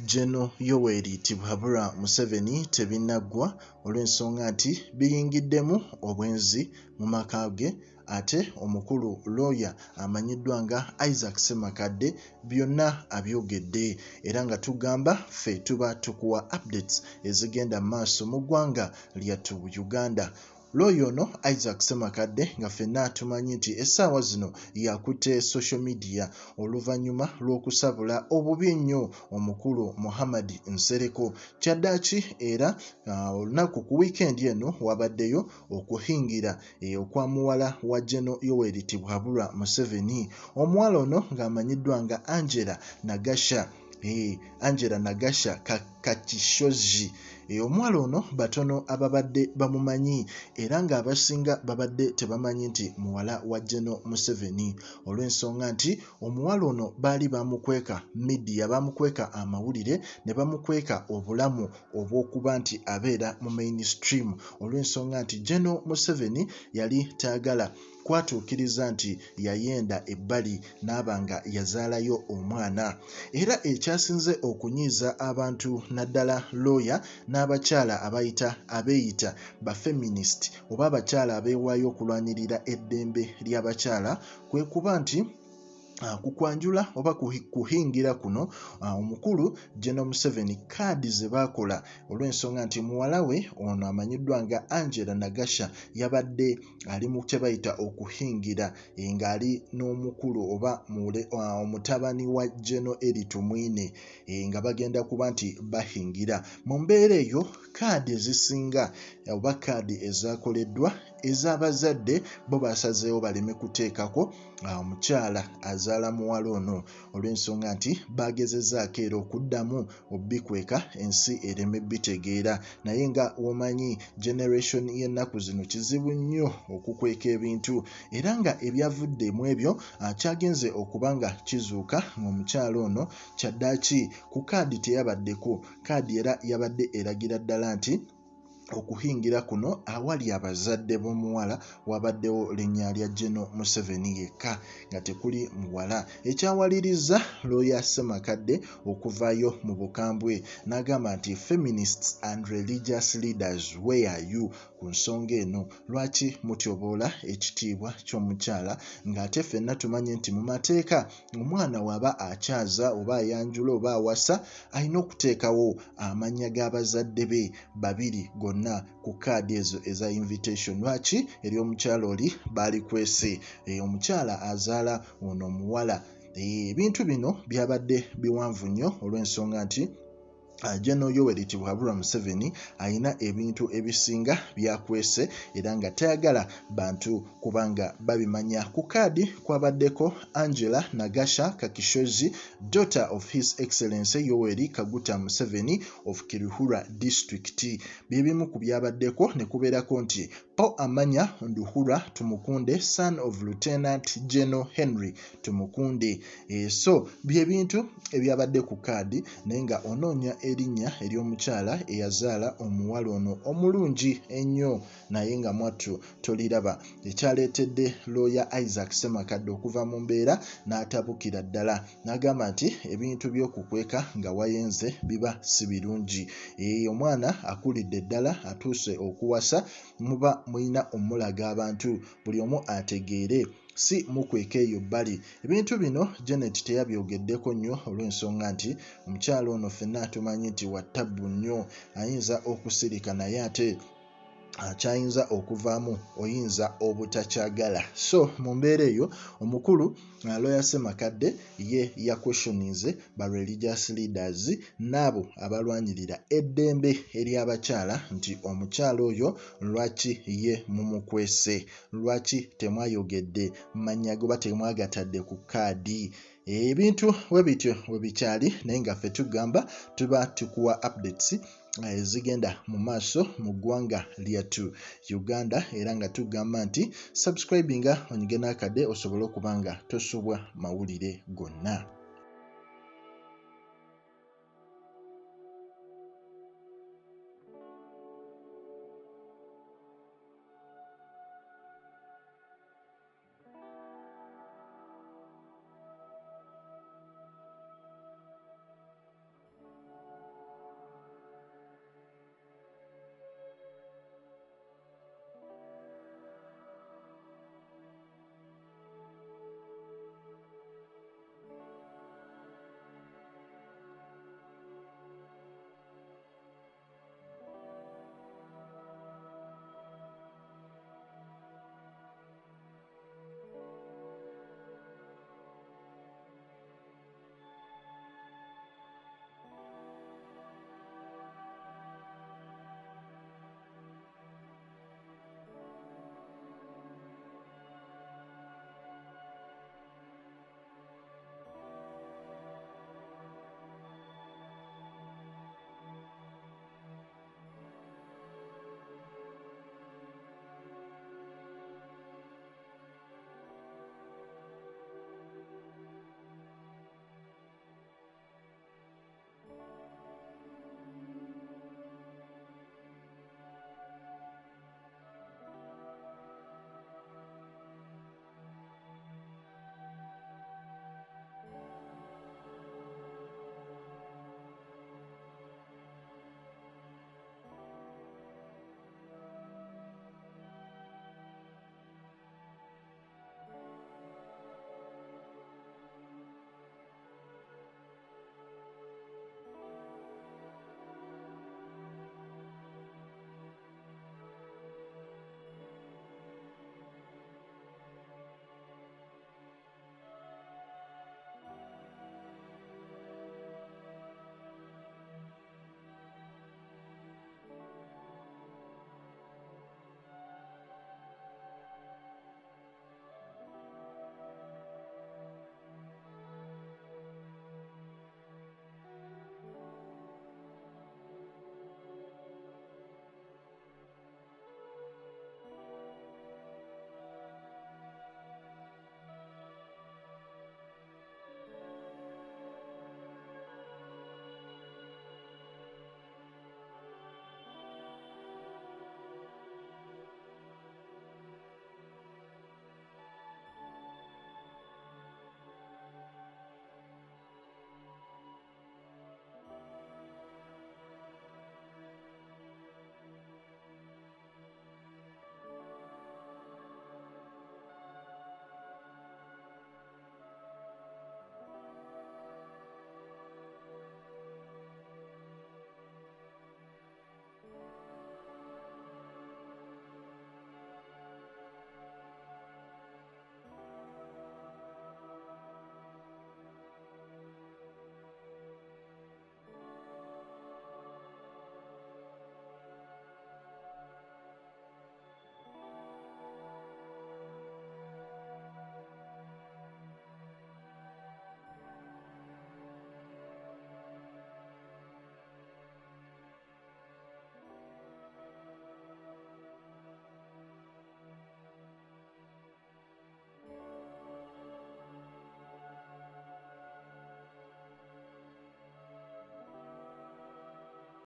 Gen Yoweri Kaguta Museveni tebinnagwa olw'ensonga nti biyingiddemu obwenzi mu maka ge ate omukulu lawyer amanyiddwa nga Ssemakadde byonna abyogedde era nga tugamba ffe tuba tukuwa updates ezigenda maaso mu ggwanga lyattu Uganda. Lawyer ono Ssemakadde nga ffenna tumanyi nti essaawa zino yakutte social media oluvannyuma lw'okusabula obubi ennyo omukulu Muhammad Nsereko. Kyaddaaki era olunaku ku weekend eno wabaddeyo okuhingira okwa muwala wa Gen Yoweri Kaguta Museveni. Omuwala ono ng'amanyiddwa nga Angella Nagasha Kakishozi. Omuwala ono batono ababadde bamumanyi era ng'abasinga babadde tebamanyi nti muwala wa Gen Museveni olw'ensonga nti omuwala ono baali bamukweka media, bamukweka amawulire ne bamukweka obulamu obw'okuba nti abeera mu mainstream olw'ensonga nti Gen Museveni yali taagala kwatuukiriza nti yayenda ebbali n'aba nga yazaalayo omwana. Era ekyasinze okunyiiza abantu naddala lawyer n'abakyala abeeyita ba feminist oba abakyala abeewaayo okulwanirira eddembe ly'abakyala kwe kuba nti kukwanjula oba kuhingira kuno omukulu Gen Museveni kaadi ze baakola olw'ensonga nti muwala we ono amanyiddwa nga Angella Nagasha yabadde ali mu kye bayita okuhingira ng'ali n'omukulu oba omutabani wa Gen Henry Tumukunde nga bagenda kuba nti bahingira. Mu mbeera eyo kaadi ezisinga oba kaadi ezaakoleddwa ez'abazadde bo basazeewo baleme kuteekako omukyala azaala muwala ono olw'ensonga nti bagezezzaako era okuddamu obbikweka ensi ereme bitegeera, naye nga womanyi generation y'ennaku zino kizibu nnyo okukweka ebintu era nga ebyavudde mu ebyo kyagenze okuba nga kizuuka ng'omukyala ono kyaddaaki ku kaadi teyabaddeko kaadi era yabadde eragira ddala nti okuhingira kuno awali abazadde b'omuwala wabaddewo linnya lya Gen Museveni yekka nga tekuli muwala. Ekyawaliriza lawyer Ssemakadde okuvaayo mu bukambwe n'agamba nti feminists and religious leaders, where are you? Ku nsonga eno lwaki mutyoboola ekitiibwa ky'omukyala ng'ate ffenna tumanye nti mu mateeka omwana waba akyaza oba ayanjula oba awasa alina okuteekawo amannya g'abazadde be babiri gonna ku kaadi ezo eza invitation. Lwaki eri omukyala oli baalikwese omukyala azaala ono omuwala. Ebintu bino byabadde biwanvu nnyo olw'ensonga nti Gen Yoweri Kaguta Museveni alina ebintu ebisinga byakwese era nga tayagala bantu kubanga babimanya. Ku kaadi kwabaddeko Angella Nagasha Kakishozi, daughter of His Excellency Yoweri Kaguta Museveni of Kuhingira District. Bibimu ku byabaddeko ne kubeerako nti Paul Amanya Tumukunde, son of Lt Gen Henry Tumukunde. So byebintu ebyabadde ku kaadi naye nga onoonya erinnya ery'omukyala eyazaala omuwala ono omulungi ennyo naye nga mwattu toliraba. Ekyaleetedde lawyer Ssemakadde okuva mu mbeera n'atabukira ddala n'agamba nti ebintu by'okukweka nga wayenze biba si birungi. Omwana akulidde ddala atuuse okuwasa muba mulina omulaga abantu buli omu ategeere si mukweka eyo bbali. Ebintu bino Janet teyabyogeddeko nnyo olw'ensonga nti omukyala ono ffenna tumanyi nti wattabbu nnyo, ayinza okusirika naye ate kyayinza okuvaamu oyinza obutakyagala. So mu mbeera eyo omukulu lawyer Ssemakadde ye yakwestioninze ba religious leaders n'abo abalwanirira eddembe ery'abakyala nti omukyala oyo lwaki ye mumukwese, lwaki temwayogedde mannya goba temwagatadde ku kaadi. Ebintu we bityo we bikyali naye nga ffe tugamba tuba tukuwa updates ezigenda mu maaso mu ggwanga lyattu Uganda era nga tugamba nti subscribinga onyige n'akadde osobole okuba nga tosubwa mawulire gonna.